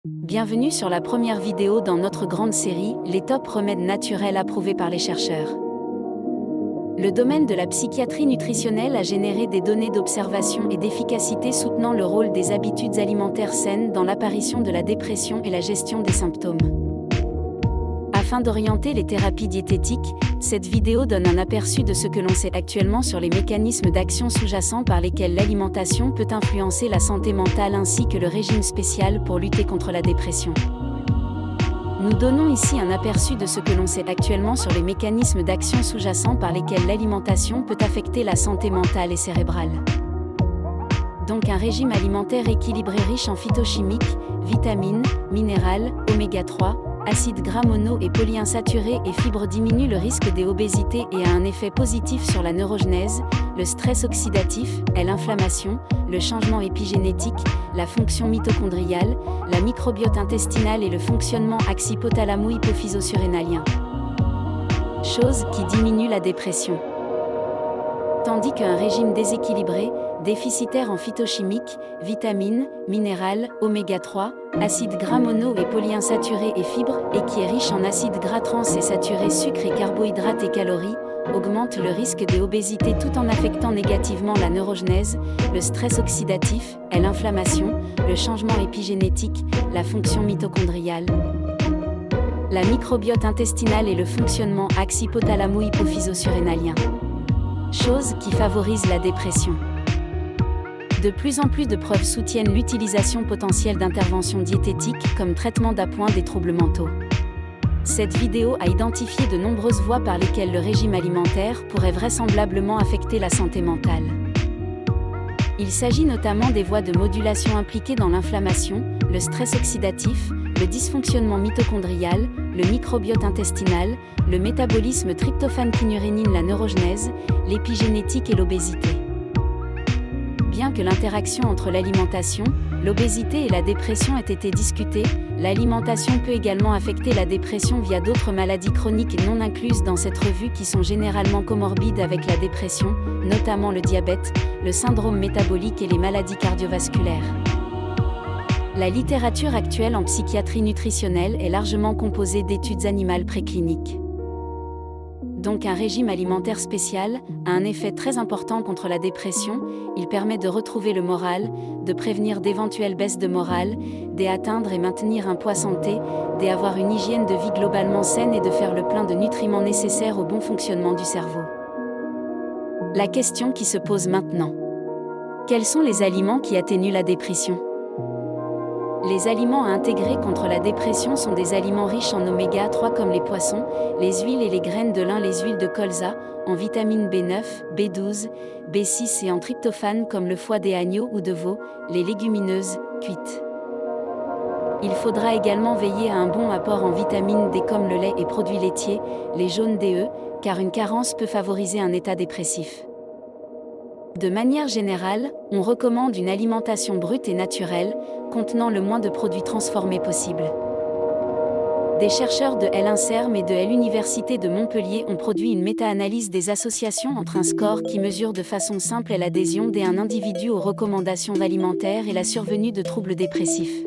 Bienvenue sur la première vidéo dans notre grande série, les top remèdes naturels approuvés par les chercheurs. Le domaine de la psychiatrie nutritionnelle a généré des données d'observation et d'efficacité soutenant le rôle des habitudes alimentaires saines dans l'apparition de la dépression et la gestion des symptômes. Afin d'orienter les thérapies diététiques, cette vidéo donne un aperçu de ce que l'on sait actuellement sur les mécanismes d'action sous-jacents par lesquels l'alimentation peut influencer la santé mentale ainsi que le régime spécial pour lutter contre la dépression. Nous donnons ici un aperçu de ce que l'on sait actuellement sur les mécanismes d'action sous-jacents par lesquels l'alimentation peut affecter la santé mentale et cérébrale. Donc un régime alimentaire équilibré riche en phytochimiques, vitamines, minérales, oméga 3, acides gras mono et polyinsaturés et fibres diminue le risque des obésités et a un effet positif sur la neurogenèse, le stress oxydatif, l'inflammation, le changement épigénétique, la fonction mitochondriale, la microbiote intestinale et le fonctionnement axhypothalamo-hypophyso-surrénalien. Chose qui diminue la dépression. Tandis qu'un régime déséquilibré, déficitaire en phytochimiques, vitamines, minérales, oméga 3, acides gras mono et polyinsaturés et fibres, et qui est riche en acides gras trans et saturés, sucres et carbohydrates et calories, augmente le risque des obésités tout en affectant négativement la neurogenèse, le stress oxydatif, l'inflammation, le changement épigénétique, la fonction mitochondriale, la microbiote intestinale et le fonctionnement axhypothalamo-hypophyso-surrénalien. Chose qui favorise la dépression. De plus en plus de preuves soutiennent l'utilisation potentielle d'interventions diététiques comme traitement d'appoint des troubles mentaux. Cette vidéo a identifié de nombreuses voies par lesquelles le régime alimentaire pourrait vraisemblablement affecter la santé mentale. Il s'agit notamment des voies de modulation impliquées dans l'inflammation, le stress oxydatif, le dysfonctionnement mitochondrial, le microbiote intestinal, le métabolisme tryptophane-kynurénine, la neurogenèse, l'épigénétique et l'obésité. Bien que l'interaction entre l'alimentation, l'obésité et la dépression ait été discutée, l'alimentation peut également affecter la dépression via d'autres maladies chroniques non incluses dans cette revue qui sont généralement comorbides avec la dépression, notamment le diabète, le syndrome métabolique et les maladies cardiovasculaires. La littérature actuelle en psychiatrie nutritionnelle est largement composée d'études animales précliniques. Donc un régime alimentaire spécial a un effet très important contre la dépression, il permet de retrouver le moral, de prévenir d'éventuelles baisses de morale, d'atteindre et maintenir un poids santé, d'avoir une hygiène de vie globalement saine et de faire le plein de nutriments nécessaires au bon fonctionnement du cerveau. La question qui se pose maintenant. Quels sont les aliments qui atténuent la dépression ? Les aliments à intégrer contre la dépression sont des aliments riches en oméga 3 comme les poissons, les huiles et les graines de lin, les huiles de colza, en vitamines B9, B12, B6 et en tryptophane comme le foie des agneaux ou de veau, les légumineuses, cuites. Il faudra également veiller à un bon apport en vitamine D comme le lait et produits laitiers, les jaunes DE, car une carence peut favoriser un état dépressif. De manière générale, on recommande une alimentation brute et naturelle, contenant le moins de produits transformés possible. Des chercheurs de l'INSERM et de l'Université de Montpellier ont produit une méta-analyse des associations entre un score qui mesure de façon simple l'adhésion d'un individu aux recommandations alimentaires et la survenue de troubles dépressifs.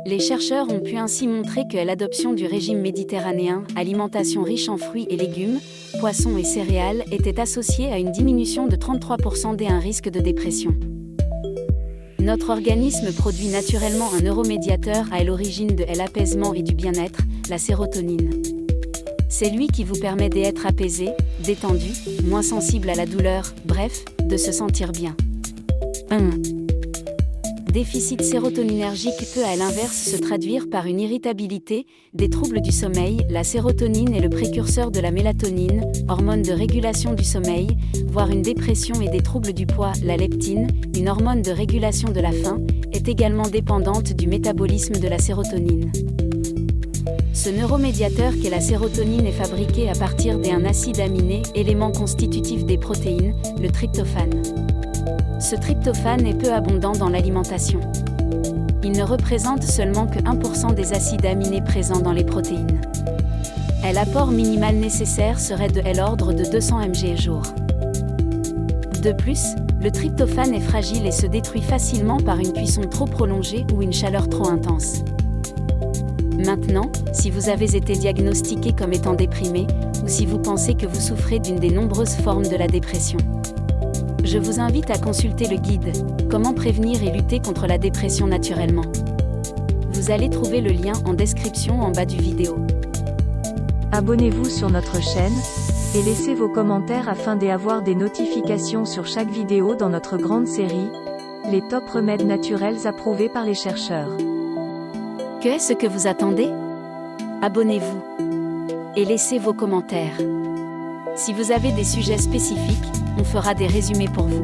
Les chercheurs ont pu ainsi montrer que l'adoption du régime méditerranéen, alimentation riche en fruits et légumes, poissons et céréales, était associée à une diminution de 33% d'un risque de dépression. Notre organisme produit naturellement un neuromédiateur à l'origine de l'apaisement et du bien-être, la sérotonine. C'est lui qui vous permet d'être apaisé, détendu, moins sensible à la douleur, bref, de se sentir bien. Déficit sérotoninergique peut à l'inverse se traduire par une irritabilité, des troubles du sommeil. La sérotonine est le précurseur de la mélatonine, hormone de régulation du sommeil, voire une dépression et des troubles du poids. La leptine, une hormone de régulation de la faim, est également dépendante du métabolisme de la sérotonine. Ce neuromédiateur qu'est la sérotonine est fabriqué à partir d'un acide aminé, élément constitutif des protéines, le tryptophane. Ce tryptophane est peu abondant dans l'alimentation. Il ne représente seulement que 1% des acides aminés présents dans les protéines. L'apport minimal nécessaire serait de l'ordre de 200 mg jour. De plus, le tryptophane est fragile et se détruit facilement par une cuisson trop prolongée ou une chaleur trop intense. Maintenant, si vous avez été diagnostiqué comme étant déprimé, ou si vous pensez que vous souffrez d'une des nombreuses formes de la dépression, je vous invite à consulter le guide « Comment prévenir et lutter contre la dépression naturellement ». Vous allez trouver le lien en description en bas du vidéo. Abonnez-vous sur notre chaîne, et laissez vos commentaires afin d'avoir des notifications sur chaque vidéo dans notre grande série, les top remèdes naturels approuvés par les chercheurs. Qu'est-ce que vous attendez? Abonnez-vous et laissez vos commentaires. Si vous avez des sujets spécifiques, on fera des résumés pour vous.